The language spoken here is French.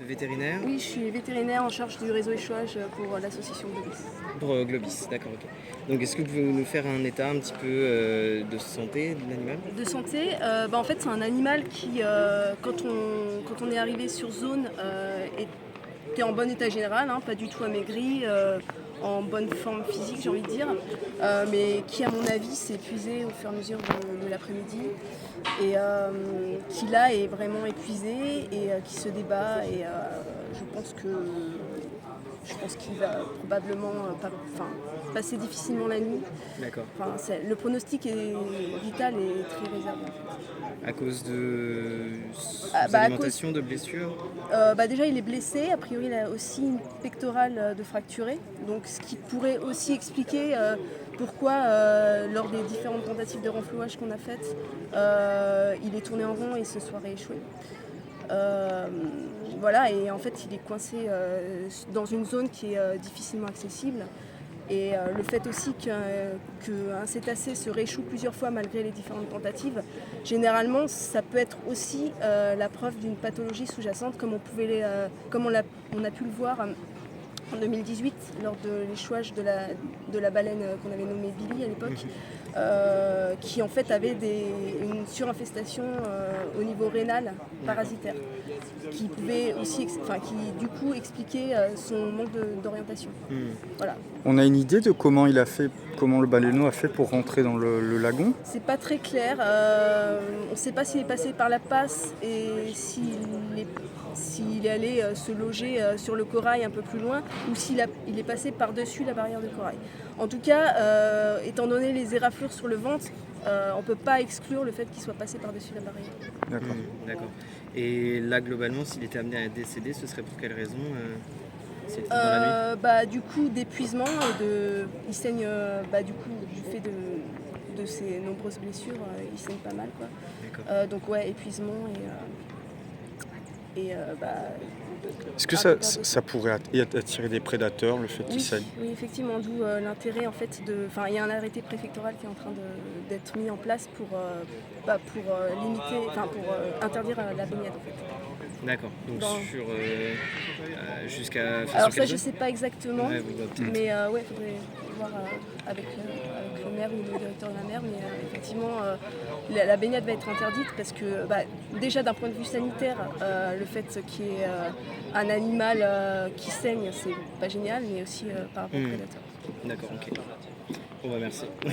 Vétérinaire? Oui, je suis vétérinaire en charge du réseau échouage pour l'association Globis. Pour Globis, d'accord, ok. Donc est-ce que vous pouvez nous faire un état un petit peu de santé de l'animal? De santé, en fait, c'est un animal qui, quand on est arrivé sur zone, était en bon état général, hein, pas du tout amaigri, en bonne forme physique, j'ai envie de dire, mais qui, à mon avis, s'est épuisé au fur et à mesure de l'après-midi et qui là est vraiment épuisé et qui se débat et je pense qu'il va probablement passer difficilement la nuit. D'accord. Enfin, le pronostic vital est très réservé en fait. À cause de À sous-alimentation, de blessures? Déjà il est blessé, a priori il a aussi une pectorale de fracturée, donc ce qui pourrait aussi expliquer pourquoi lors des différentes tentatives de renflouage qu'on a faites, il est tourné en rond et ce soir est échoué. Voilà, et en fait il est coincé dans une zone qui est difficilement accessible. Et le fait aussi qu'un cétacé se rééchoue plusieurs fois malgré les différentes tentatives, généralement ça peut être aussi la preuve d'une pathologie sous-jacente comme on a pu le voir en 2018 lors de l'échouage de la baleine qu'on avait nommée Billy à l'époque, qui en fait avait une surinfestation au niveau rénal parasitaire, qui pouvait aussi, qui du coup expliquait son manque d'orientation. Voilà. On a une idée de comment le baleineau a fait pour rentrer dans le lagon? C'est pas très clair. On ne sait pas s'il est passé par la passe et s'il est allé se loger sur le corail un peu plus loin ou s'il est passé par-dessus la barrière de corail. En tout cas, étant donné les éraflures sur le ventre, on ne peut pas exclure le fait qu'il soit passé par-dessus la barrière. D'accord. D'accord. Et là, globalement, s'il était amené à décéder, ce serait pour quelle raison s'il était dans la nuit? Du coup, d'épuisement et il saigne du coup du fait de ses nombreuses blessures, il saigne pas mal quoi. D'accord. Donc ouais, épuisement Est-ce que ça pourrait attirer des prédateurs, le fait qu'il saigne? Oui, effectivement, d'où l'intérêt en fait il y a un arrêté préfectoral qui est en train d'être mis en place pour limiter, pour interdire la baignade en fait. D'accord. Donc jusqu'à. Alors ça, je sais pas exactement, Ouais, vous, peut-être. mais il faudrait voir avec le maire ou le directeur de la mer, mais effectivement, la baignade va être interdite parce que déjà d'un point de vue sanitaire, le fait qu'il y ait un animal qui saigne, c'est pas génial, mais aussi par rapport aux prédateurs. D'accord, ok. Bon, merci.